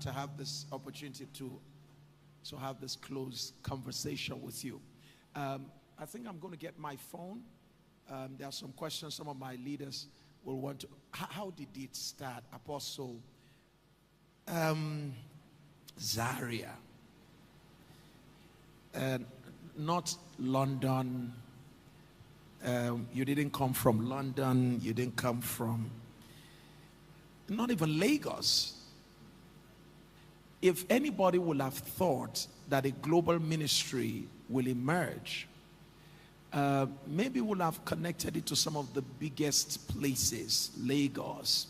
to have this opportunity to have this close conversation with you. I think I'm going to get my phone. There are some questions some of my leaders will want to. How did it start, Apostle? Zaria. Not London. You didn't come from London. You didn't come from, not even Lagos. If anybody would have thought that a global ministry will emerge, maybe we'll have connected it to some of the biggest places, Lagos,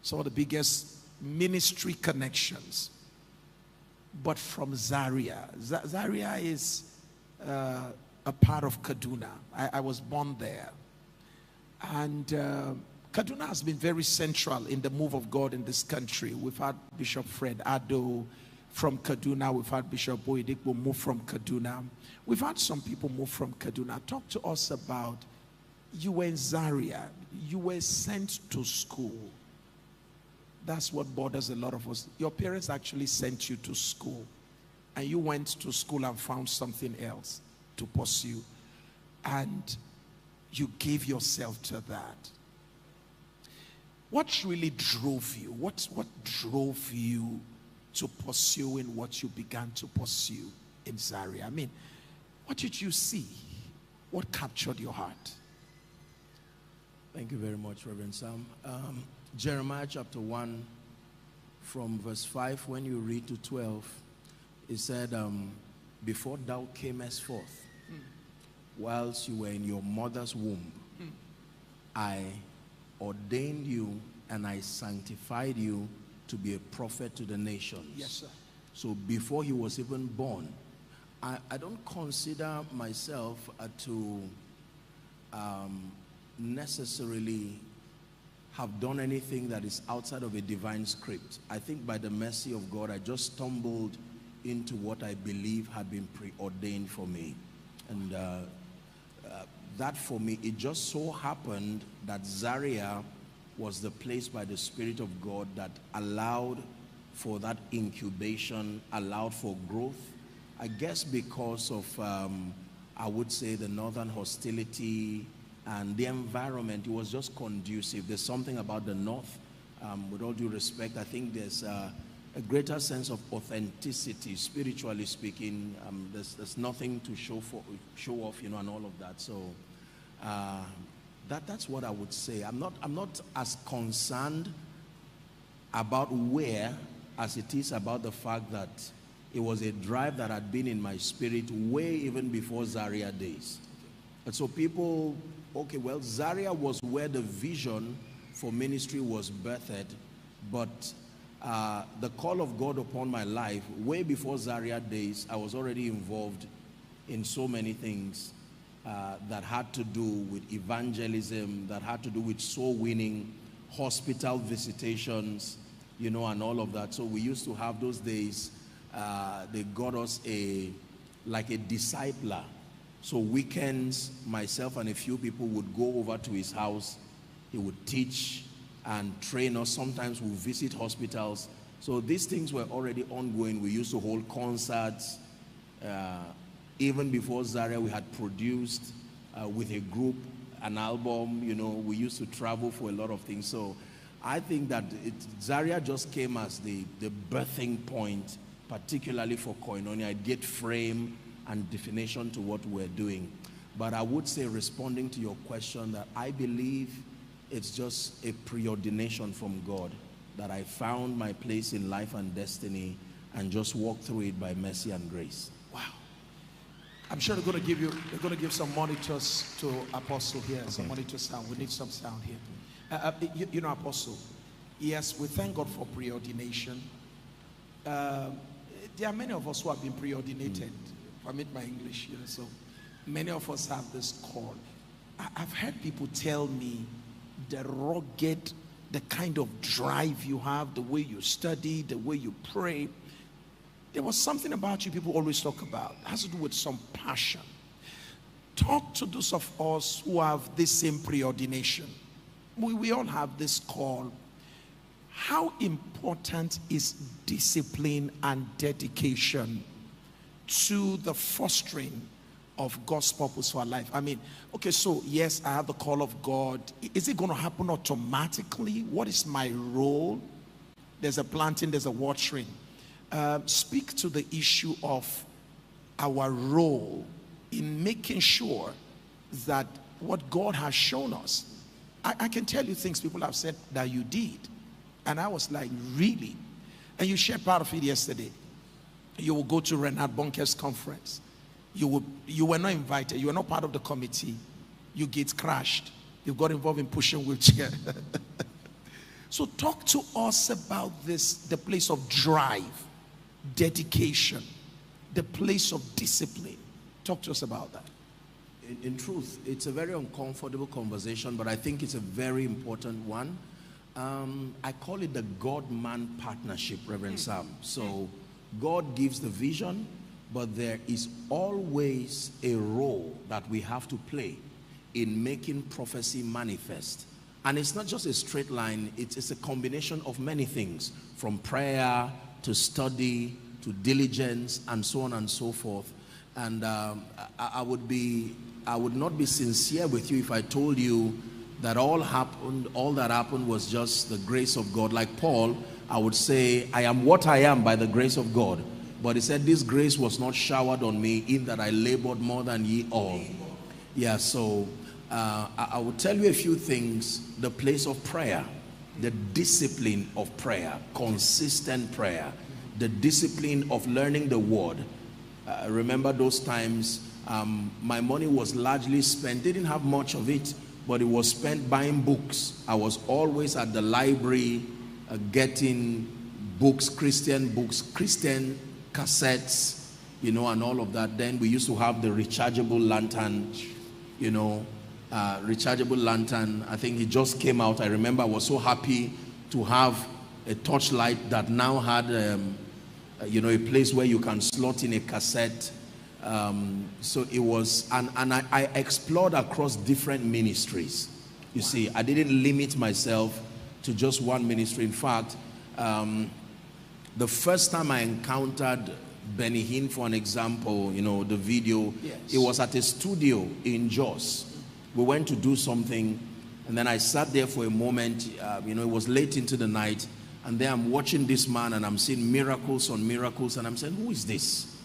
some of the biggest ministry connections. But from Zaria. Zaria is a part of Kaduna. I was born there. And Kaduna has been very central in the move of God in this country. We've had Bishop Fred Addo from Kaduna. We've had Bishop Boyedikbo move from Kaduna. We've had some people move from Kaduna. Talk to us about, you were in Zaria. You were sent to school. That's what bothers a lot of us. Your parents actually sent you to school, and you went to school and found something else to pursue, and you gave yourself to that. What really drove you? What drove you to pursuing what you began to pursue in Zaria? I mean, what did you see? What captured your heart? Thank you very much, Reverend Sam. Jeremiah chapter 1 from verse 5, when you read to 12, it said, before thou camest forth, whilst you were in your mother's womb, I ordained you and I sanctified you to be a prophet to the nations. Yes, sir. So before he was even born, I don't consider myself to necessarily have done anything that is outside of a divine script. I think by the mercy of God, I just stumbled into what I believe had been preordained for me. And that for me, it just so happened that Zaria was the place by the Spirit of God that allowed for that incubation, allowed for growth. I guess because of, I would say, the northern hostility and the environment, it was just conducive. There's something about the north, with all due respect, I think there's a greater sense of authenticity, spiritually speaking. There's nothing to show off, you know, and all of that. So that's what I would say. I'm not as concerned about where as it is about the fact that it was a drive that had been in my spirit way even before Zaria days. And so people, okay, well, Zaria was where the vision for ministry was birthed, but the call of God upon my life, way before Zaria days, I was already involved in so many things that had to do with evangelism, that had to do with soul winning, hospital visitations, you know, and all of that. So we used to have those days, they got us like a discipler. So weekends, myself and a few people would go over to his house. He would teach and train us. Sometimes we visit hospitals. So these things were already ongoing. We used to hold concerts. Even before Zaria, we had produced with a group an album. You know, we used to travel for a lot of things. So I think that Zaria just came as the birthing point, particularly for Koinonia. It gave frame and definition to what we're doing. But I would say, responding to your question, that I believe it's just a preordination from God, that I found my place in life and destiny and just walked through it by mercy and grace. Wow. I'm sure they're going to give some monitors to Apostle here, okay. Some monitor sound. We need some sound here. You know, Apostle, yes, we thank God for preordination. There are many of us who have been preordinated. Permit my English here. So many of us have this call. I've heard people tell me the rugged, the kind of drive you have, the way you study, the way you pray. There was something about you people always talk about. It has to do with some passion. Talk to those of us who have this same preordination. We all have this call. how important is discipline and dedication to the fostering of God's purpose for our life? I mean, okay, so yes, I have the call of God. Is it going to happen automatically? What is my role? There's a planting, there's a watering. Speak to the issue of our role in making sure that what God has shown us. I can tell you things people have said that you did. And I was like, really? And you shared part of it yesterday. You will go to Renard Bonke's conference. You were not invited. You were not part of the committee. You get crashed. You got involved in pushing wheelchair. So talk to us about this, the place of drive, dedication, the place of discipline. Talk to us about that. In truth, it's a very uncomfortable conversation, but I think it's a very important one. I call it the God-man partnership, Reverend Sam. So God gives the vision, but there is always a role that we have to play in making prophecy manifest. And it's not just a straight line, it's a combination of many things, from prayer to study to diligence and so on and so forth. And I would not be sincere with you if I told you that all that happened was just the grace of God. Like Paul, I would say, I am what I am by the grace of God. But he said, this grace was not showered on me, in that I labored more than ye all. Yeah, so I will tell you a few things. The place of prayer, the discipline of prayer, consistent prayer, the discipline of learning the word. Remember those times, my money was largely spent, didn't have much of it, but it was spent buying books. I was always at the library getting books, Christian cassettes, you know, and all of that. Then we used to have the rechargeable lantern, you know, rechargeable lantern. I think it just came out. I remember I was so happy to have a torchlight that now had, you know, a place where you can slot in a cassette. So it was, and I explored across different ministries. You see, I didn't limit myself to just one ministry. In fact, the first time I encountered Benny Hinn, for an example, you know, the video, yes, it was at a studio in Jos. We went to do something, and then I sat there for a moment. You know, it was late into the night, and then I'm watching this man, and I'm seeing miracles on miracles, and I'm saying, who is this?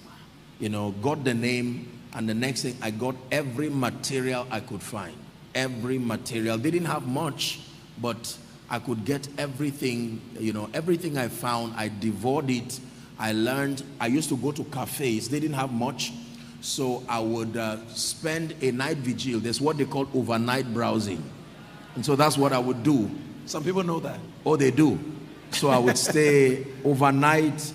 You know, got the name, and the next thing, I got every material I could find. Every material. They didn't have much, but I could get everything, you know, everything I found. I devoured it. I learned. I used to go to cafes. They didn't have much, so I would spend a night vigil. There's what they call overnight browsing, and so that's what I would do. Some people know that. Oh, they do. So I would stay overnight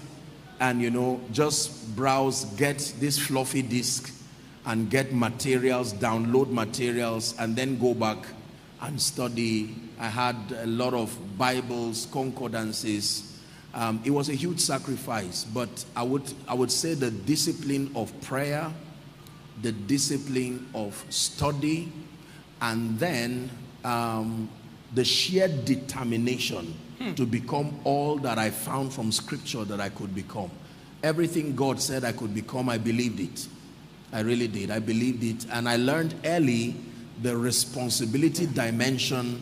and, you know, just browse, get this floppy disk and get materials, download materials, and then go back and study. I had a lot of Bibles, concordances. It was a huge sacrifice, but I would say the discipline of prayer, the discipline of study, and then the sheer determination to become all that I found from scripture that I could become. Everything God said I could become, I believed it. I really did. I believed it. And I learned early the responsibility dimension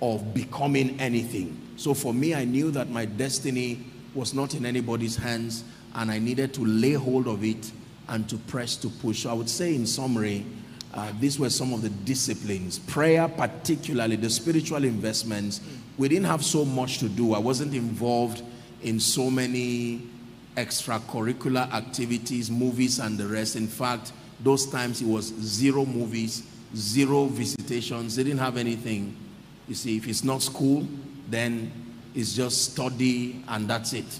of becoming anything. So for me, I knew that my destiny was not in anybody's hands, and I needed to lay hold of it and to press to push. So I would say, in summary, these were some of the disciplines. Prayer, particularly the spiritual investments. We didn't have so much to do. I wasn't involved in so many extracurricular activities, movies and the rest. In fact, those times it was 0 movies, 0 visitations. They didn't have anything. You see, if it's not school, then it's just study and that's it.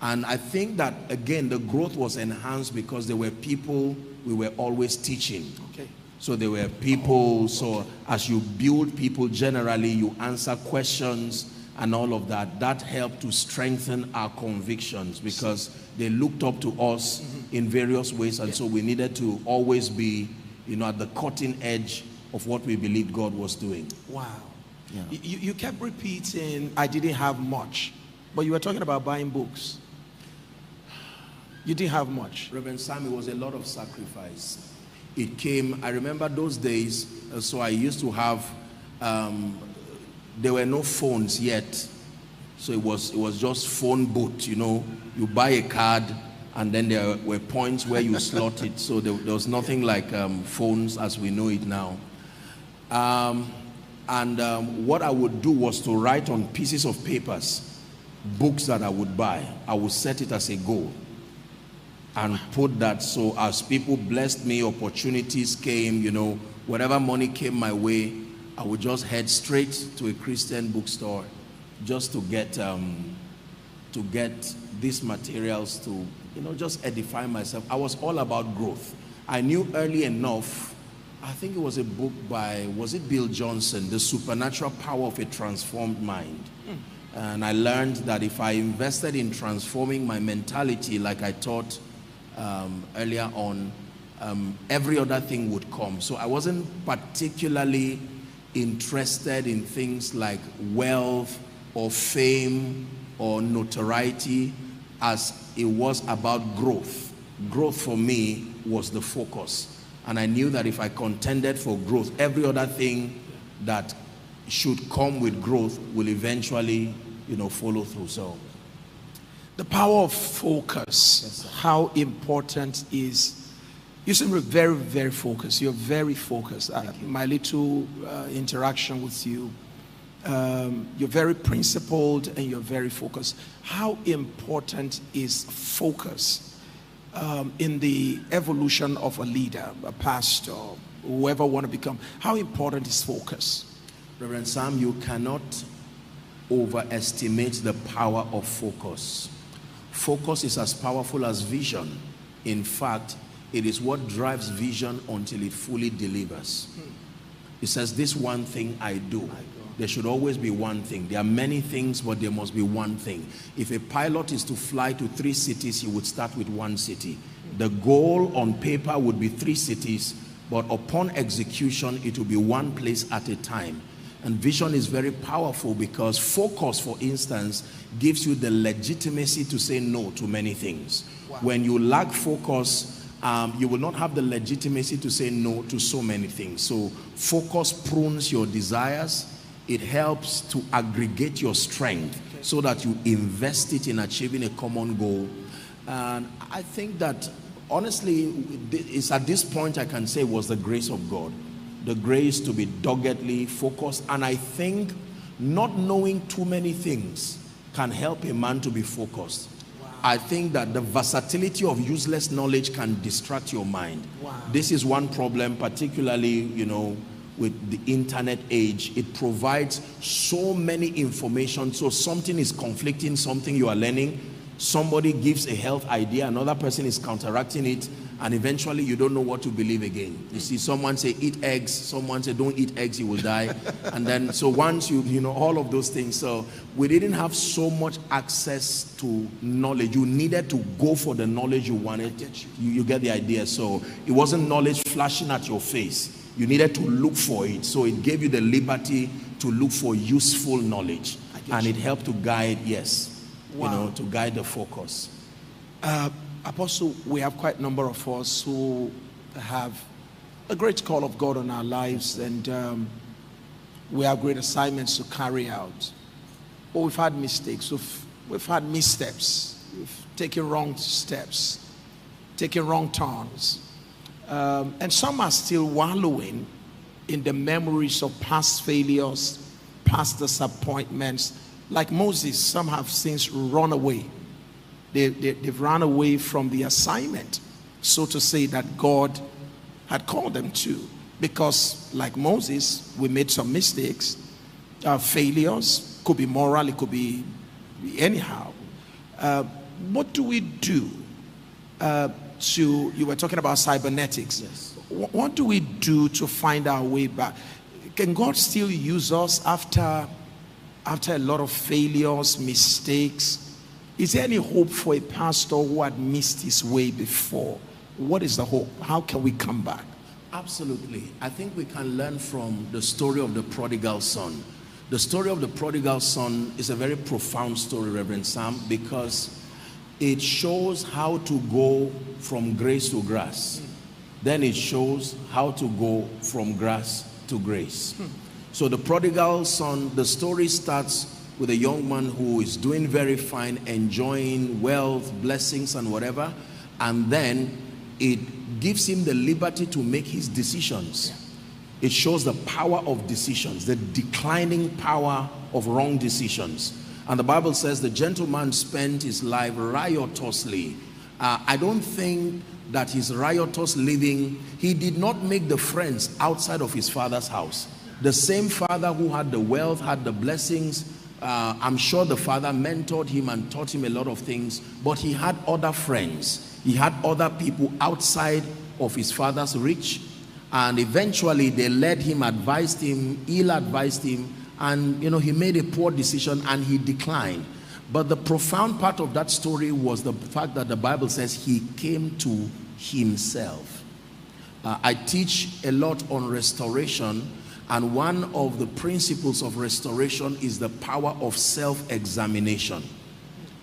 And I think that, again, the growth was enhanced because there were people we were always teaching. Okay. So there were people, so as you build people generally, you answer questions and all of that. That helped to strengthen our convictions because they looked up to us in various ways, and so we needed to always be, you know, at the cutting edge of what we believed God was doing. Wow. Yeah. You kept repeating, I didn't have much, but you were talking about buying books. You didn't have much. Reverend Sam, it was a lot of sacrifice. It came, I remember those days, so I used to have, there were no phones yet. So it was just phone booth, you know. You buy a card and then there were points where you slot it. So there was nothing like phones as we know it now. What I would do was to write on pieces of papers books that I would buy. I would set it as a goal and put that, so as people blessed me, opportunities came, you know, whatever money came my way, I would just head straight to a Christian bookstore just to get these materials to, you know, just edify myself. I was all about growth. I knew early enough, I think it was a book by, was it Bill Johnson, The Supernatural Power of a Transformed Mind. And I learned that if I invested in transforming my mentality like I taught earlier on, every other thing would come. So I wasn't particularly interested in things like wealth or fame or notoriety, as it was about growth. Growth for me was the focus. And I knew that if I contended for growth, every other thing that should come with growth will eventually, you know, follow through. So the power of focus, yes, how important is, you seem very, very focused. You're very focused. My little interaction with you, you're very principled and you're very focused. How important is focus in the evolution of a leader, a pastor, whoever want to become? How important is focus? Reverend Sam, you cannot overestimate the power of focus. Focus is as powerful as vision. In fact, it is what drives vision until it fully delivers. It says, this one thing I do. There should always be one thing. There are many things, but there must be one thing. If a pilot is to fly to 3 cities, he would start with 1 city. The goal on paper would be 3 cities, but upon execution, it will be 1 place at a time. And vision is very powerful because focus, for instance, gives you the legitimacy to say no to many things. Wow. When you lack focus, you will not have the legitimacy to say no to so many things. So focus prunes your desires. It helps to aggregate your strength so that you invest it in achieving a common goal. And I think that, honestly, it's at this point I can say it was the grace of God. The grace to be doggedly focused. And I think not knowing too many things can help a man to be focused. Wow. I think that the versatility of useless knowledge can distract your mind. Wow. This is one problem, particularly, you know, with the internet age. It provides so many information, so something is conflicting, something you are learning, somebody gives a health idea, another person is counteracting it, and eventually you don't know what to believe again. You see someone say eat eggs, someone say don't eat eggs, you will die. And then so once you know all of those things. So we didn't have so much access to knowledge. You needed to go for the knowledge you wanted. You get the idea. So it wasn't knowledge flashing at your face. You needed to look for it. So it gave you the liberty to look for useful knowledge. And it helped to guide, yes, wow, you know, to guide the focus. Apostle, we have quite a number of us who have a great call of God on our lives, and we have great assignments to carry out. But we've had mistakes, we've had missteps, we've taken wrong steps, taken wrong turns. And some are still wallowing in the memories of past failures, past disappointments. Like Moses, some have since run away. They've run away from the assignment, so to say, that God had called them to. Because like Moses, we made some mistakes, failures, could be moral, it could be anyhow. What do we do you were talking about cybernetics. Yes. What do we do to find our way back? Can God still use us after a lot of failures, mistakes? Is there any hope for a pastor who had missed his way before? What is the hope? How can we come back? Absolutely. I think we can learn from the story of the prodigal son. The story of the prodigal son is a very profound story, Reverend Sam, because it shows how to go from grace to grass. Then it shows how to go from grass to grace. So the prodigal son, the story starts with a young man who is doing very fine, enjoying wealth, blessings and whatever, and then it gives him the liberty to make his decisions. It shows the power of decisions, the declining power of wrong decisions. And the Bible says the gentleman spent his life riotously. I don't think that his riotous living, he did not make the friends outside of his father's house. The same father who had the wealth, had the blessings, I'm sure the father mentored him and taught him a lot of things, but he had other friends. He had other people outside of his father's reach, and eventually they led him, advised him, ill-advised him, and he made a poor decision and he declined. But the profound part of that story was the fact that the Bible says he came to himself. I teach a lot on restoration, and one of the principles of restoration is the power of self-examination.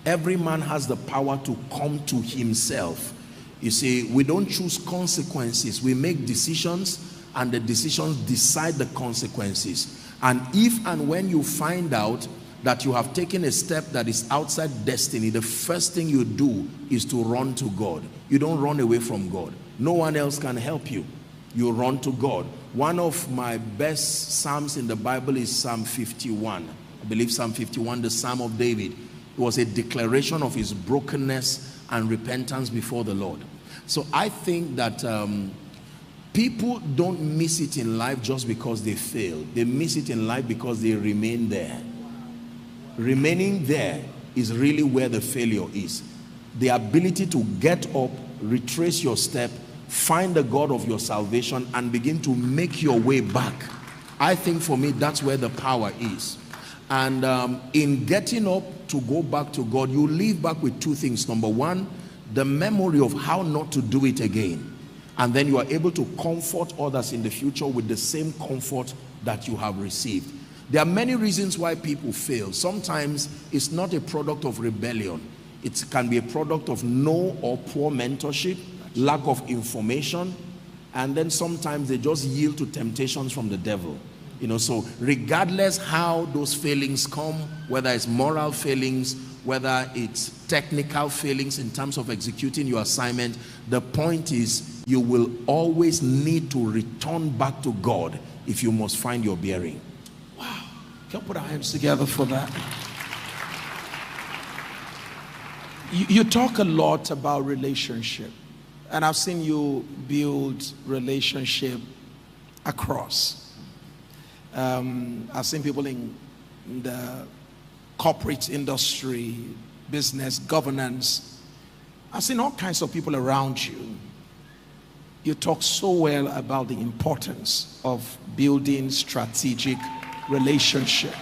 Every man has the power to come to himself. You see, we don't choose consequences. We make decisions, and the decisions decide the consequences. And if and when you find out that you have taken a step that is outside destiny, the first thing you do is to run to God. You don't run away from God. No one else can help you. You run to God. One of my best psalms in the Bible is Psalm 51. I believe Psalm 51, the Psalm of David. It was a declaration of his brokenness and repentance before the Lord. So I think that people don't miss it in life just because they fail. They miss it in life because they remain there. Remaining there is really where the failure is. The ability to get up, retrace your step, find the God of your salvation and begin to make your way back. I think for me that's where the power is. And in getting up to go back to God, you leave back with two things. Number one, the memory of how not to do it again. And then you are able to comfort others in the future with the same comfort that you have received. There are many reasons why people fail. Sometimes it's not a product of rebellion. It can be a product of no or poor mentorship, lack of information, and then sometimes they just yield to temptations from the devil. So regardless how those failings come, whether it's moral failings, whether it's technical failings in terms of executing your assignment, the point is you will always need to return back to God if you must find your bearing. Wow. Can we put our hands together for that? You talk a lot about relationship, and I've seen you build relationship across. I've seen people in the corporate industry, business, governance. I've seen all kinds of people around you. You talk so well about the importance of building strategic relationship.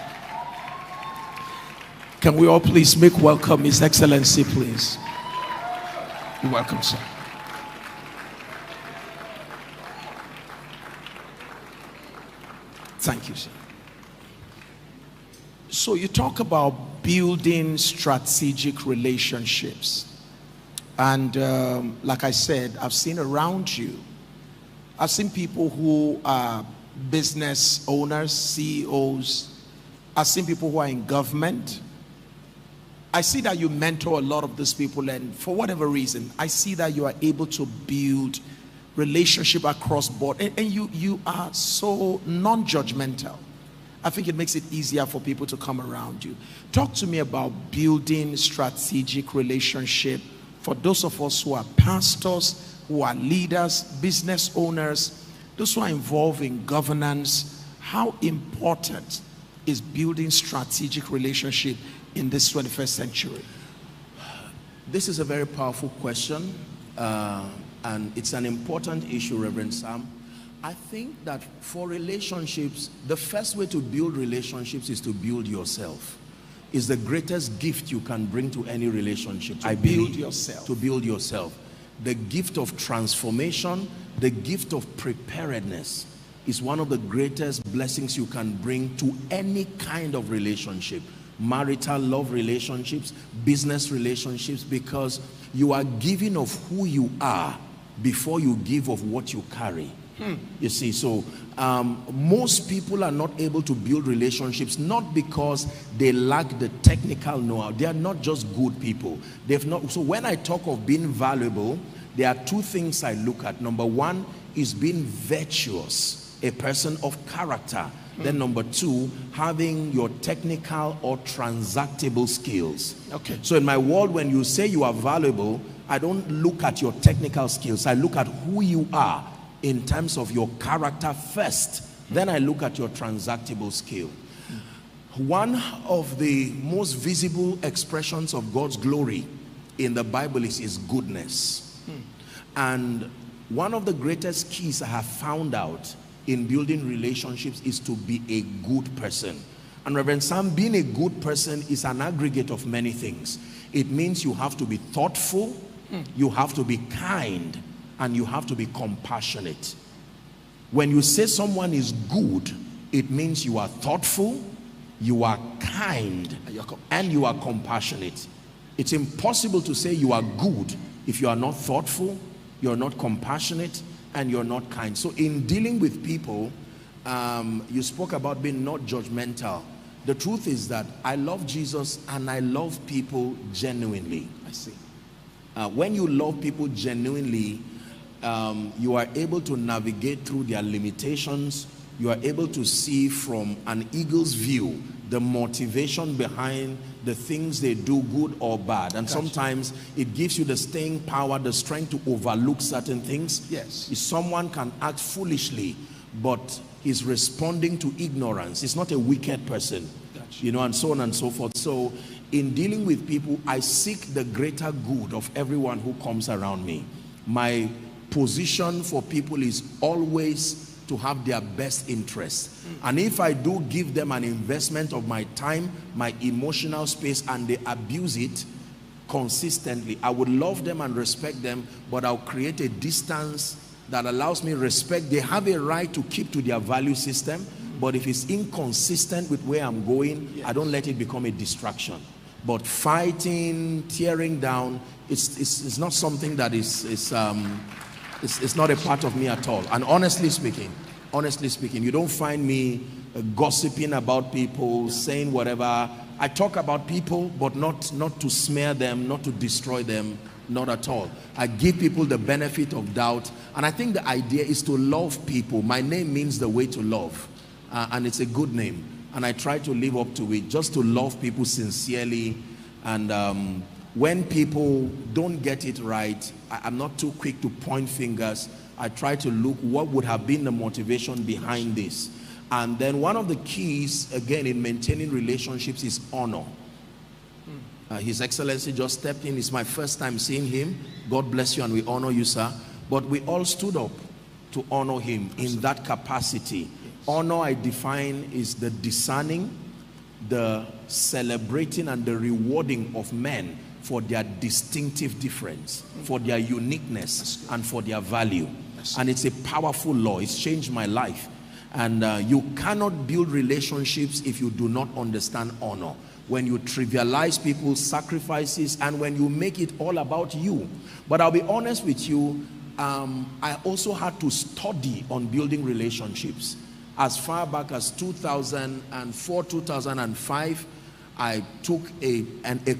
Can we all please make welcome His Excellency, please? You're welcome, sir. Thank you, sir. So you talk about building strategic relationships. And like I said, I've seen around you, I've seen people who are business owners, CEOs. I've seen people who are in government. I see that you mentor a lot of these people, and for whatever reason, I see that you are able to build relationship across board, and you are so non-judgmental. I think it makes it easier for people to come around you. Talk to me about building strategic relationship for those of us who are pastors, who are leaders, business owners, those who are involved in governance. How important is building strategic relationship in this 21st century? This is a very powerful question, and it's an important issue, Reverend Sam. I think that for relationships, the first way to build relationships is to build yourself. It's the greatest gift you can bring to any relationship. To build yourself. To build yourself. The gift of transformation, the gift of preparedness. is one of the greatest blessings you can bring to any kind of relationship. Marital, love relationships, business relationships, because you are giving of who you are before you give of what you carry. You see, so most people are not able to build relationships, not because they lack the technical know-how. They are not just good people. They've not. So when I talk of being valuable, there are two things I look at. Number one is being virtuous, a person of character. Then number two, having your technical or transactable skills. Okay. So in my world, when you say you are valuable, I don't look at your technical skills. I look at who you are in terms of your character first. Then I look at your transactable skill. One of the most visible expressions of God's glory in the Bible is his goodness. And one of the greatest keys I have found out in building relationships is to be a good person. And Reverend Sam, being a good person is an aggregate of many things. It means you have to be thoughtful, you have to be kind, and you have to be compassionate. When you say someone is good, it means you are thoughtful, you are kind, and you are compassionate. It's impossible to say you are good if you are not thoughtful, you're not compassionate, and you're not kind. So in dealing with people, you spoke about being not judgmental. The truth is that I love Jesus and I love people genuinely. I see. When you love people genuinely, you are able to navigate through their limitations. You are able to see from an eagle's view the motivation behind the things they do, good or bad. And sometimes it gives you the staying power, the strength to overlook certain things. Yes. If someone can act foolishly, but he's responding to ignorance, he's not a wicked person. You know, and so on and so forth. So in dealing with people, I seek the greater good of everyone who comes around me. My position for people is always to have their best interests. And if I do give them an investment of my time, my emotional space, and they abuse it consistently, I would love them and respect them, but I'll create a distance that allows me respect. They have a right to keep to their value system, but if it's inconsistent with where I'm going, I don't let it become a distraction. But fighting, tearing down, it's not something that it's not a part of me at all. And honestly speaking, you don't find me gossiping about people, saying whatever. I talk about people, but not to smear them, not to destroy them, not at all. I give people the benefit of doubt. And I think the idea is to love people. My name means the way to love. And it's a good name. And I try to live up to it, just to love people sincerely. And when people don't get it right, I'm not too quick to point fingers. I try to look what would have been the motivation behind this. And then one of the keys, again, in maintaining relationships is honor. His Excellency just stepped in. It's my first time seeing him. God bless you, and we honor you, sir. But we all stood up to honor him in that capacity. Honor, I define, is the discerning, the celebrating, and the rewarding of men for their distinctive difference, for their uniqueness, and for their value. And it's a powerful law. It's changed my life. And you cannot build relationships if you do not understand honor. When you trivialize people's sacrifices and when you make it all about you. But I'll be honest with you, I also had to study on building relationships. As far back as 2004, 2005, I took a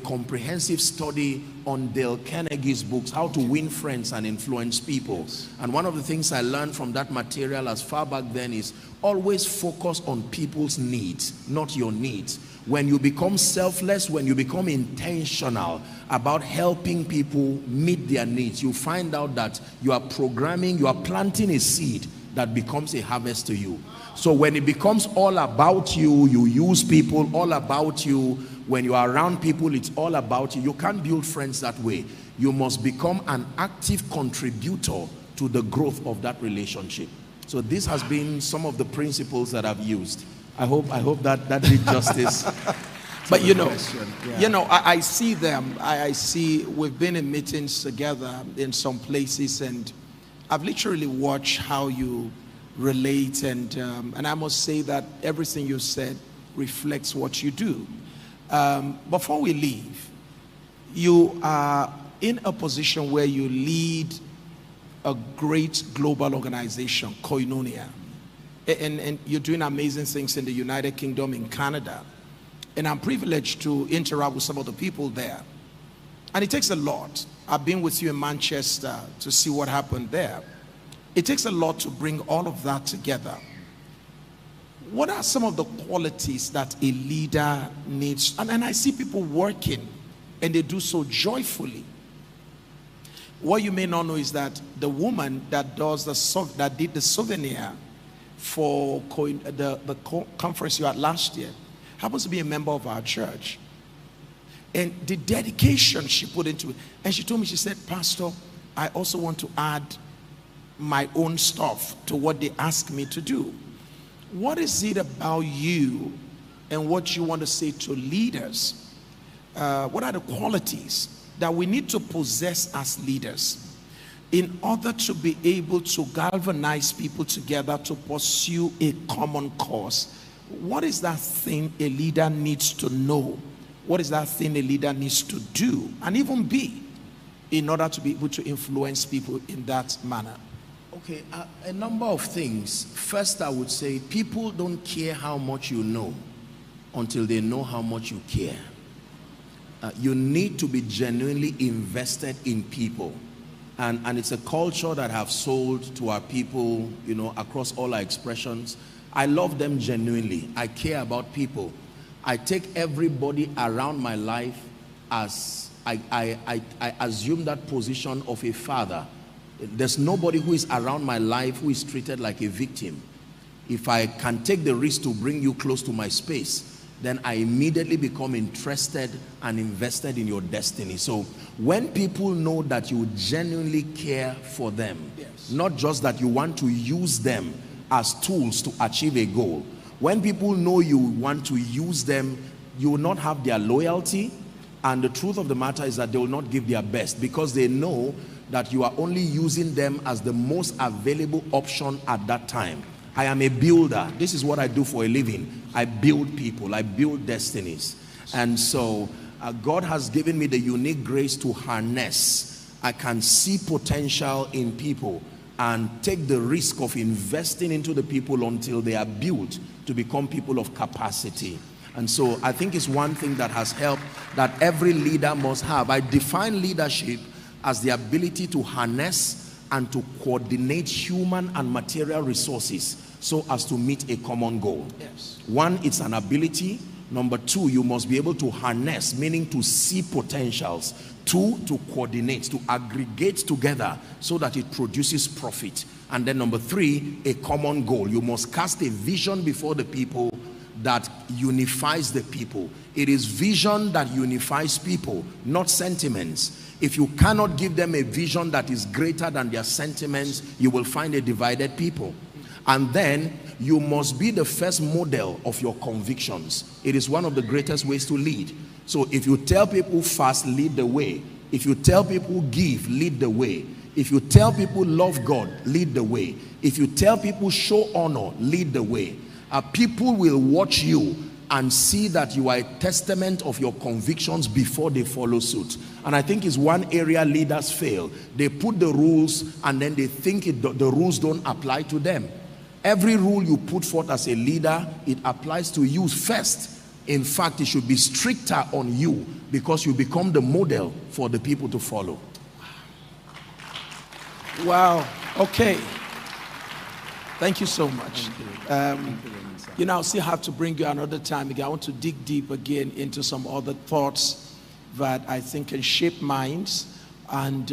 comprehensive study on Dale Carnegie's books, How to Win Friends and Influence People. And one of the things I learned from that material as far back then is always focus on people's needs, not your needs. When you become selfless, when you become intentional about helping people meet their needs, you find out that you are programming, you are planting a seed that becomes a harvest to you. So when it becomes all about you, you use people, all about you, when you are around people, it's all about you. You can't build friends that way. You must become an active contributor to the growth of that relationship. So this has been some of the principles that I've used. I hope that did justice. But you know, I see them. I see, we've been in meetings together in some places, and I've literally watched how you relate, and I must say that everything you said reflects what you do. Before we leave, you are in a position where you lead a great global organization, Koinonia, and you're doing amazing things in the United Kingdom, in Canada, and I'm privileged to interact with some of the people there, and it takes a lot. I've been with you in Manchester to see what happened there. It takes a lot to bring all of that together. What are some of the qualities that a leader needs? And I see people working, and they do so joyfully. What you may not know is that the woman that did the souvenir for the conference you had last year happens to be a member of our church. And the dedication she put into it. And she told me, she said, Pastor, I also want to add my own stuff to what they ask me to do. What is it about you and what you want to say to leaders? What are the qualities that we need to possess as leaders in order to be able to galvanize people together to pursue a common cause? What is that thing a leader needs to know? What is that thing a leader needs to do and even be in order to be able to influence people in that manner? Okay, a number of things. First, I would say people don't care how much you know until they know how much you care. You need to be genuinely invested in people. And it's a culture that have sold to our people, you know, across all our expressions. I love them genuinely. I care about people. I take everybody around my life as I assume that position of a father. There's nobody who is around my life who is treated like a victim. If I can take the risk to bring you close to my space, then I immediately become interested and invested in your destiny. So when people know that you genuinely care for them, yes, not just that you want to use them as tools to achieve a goal, when people know you want to use them, you will not have their loyalty, and the truth of the matter is that they will not give their best because they know that you are only using them as the most available option at that time. I am a builder. This is what I do for a living. I build people. I build destinies. And so God has given me the unique grace to harness. I can see potential in people and take the risk of investing into the people until they are built to become people of capacity. And so I think it's one thing that has helped that every leader must have. I define leadership as the ability to harness and to coordinate human and material resources so as to meet a common goal. Yes. One, it's an ability. Number two, you must be able to harness, meaning to see potentials. Two, to coordinate, to aggregate together so that it produces profit. And then number three, a common goal. You must cast a vision before the people that unifies the people. It is vision that unifies people, not sentiments. If you cannot give them a vision that is greater than their sentiments, you will find a divided people. And then you must be the first model of your convictions. It is one of the greatest ways to lead. So if you tell people fast, lead the way. If you tell people give, lead the way. If you tell people love God, lead the way. If you tell people show honor, lead the way. People will watch you and see that you are a testament of your convictions before they follow suit. And I think it's one area leaders fail. They put the rules and then they think the rules don't apply to them. Every rule you put forth as a leader, it applies to you first. In fact, it should be stricter on you because you become the model for the people to follow. Wow. Okay. Thank you so much. You know, I'll still have to bring you another time again. I want to dig deep again into some other thoughts that I think can shape minds and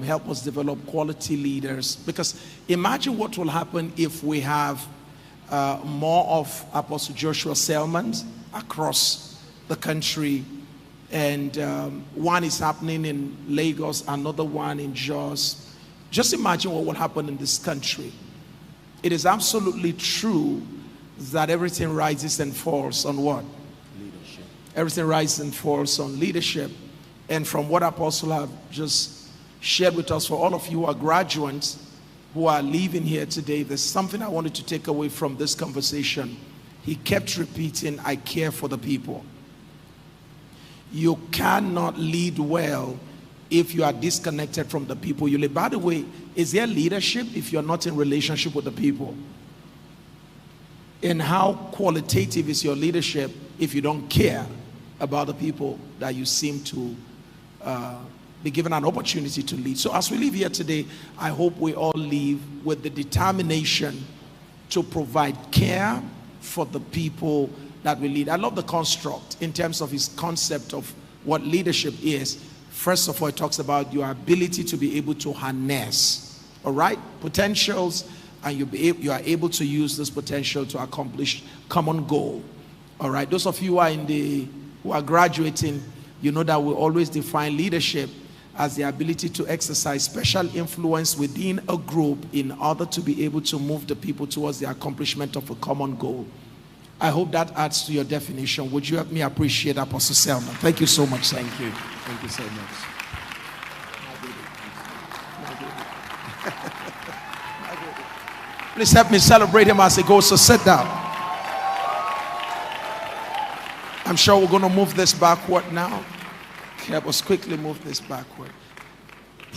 help us develop quality leaders. Because imagine what will happen if we have more of Apostle Joshua Selman across the country, and one is happening in Lagos, another one in Jos. Just imagine what will happen in this country. It is absolutely true that everything rises and falls on what? Leadership. Everything rises and falls on leadership. And from what Apostle have just shared with us, for all of you who are graduates, who are leaving here today, there's something I wanted to take away from this conversation. He kept repeating, I care for the people. You cannot lead well if you are disconnected from the people you lead. By the way, is there leadership if you're not in relationship with the people? And how qualitative is your leadership if you don't care about the people that you seem to be given an opportunity to lead? So as we leave here today, I hope we all leave with the determination to provide care for the people that we lead. I love the construct in terms of his concept of what leadership is. First of all, it talks about your ability to be able to harness, all right, potentials, and you are able to use this potential to accomplish common goal. All right, those of you who are graduating, you know that we always define leadership as the ability to exercise special influence within a group in order to be able to move the people towards the accomplishment of a common goal. I hope that adds to your definition. Would you help me appreciate Apostle Selman? Thank you so much, sir. Thank you. Thank you so much. Please help me celebrate him as he goes. So sit down. I'm sure we're going to move this backward now. Help us quickly move this backward.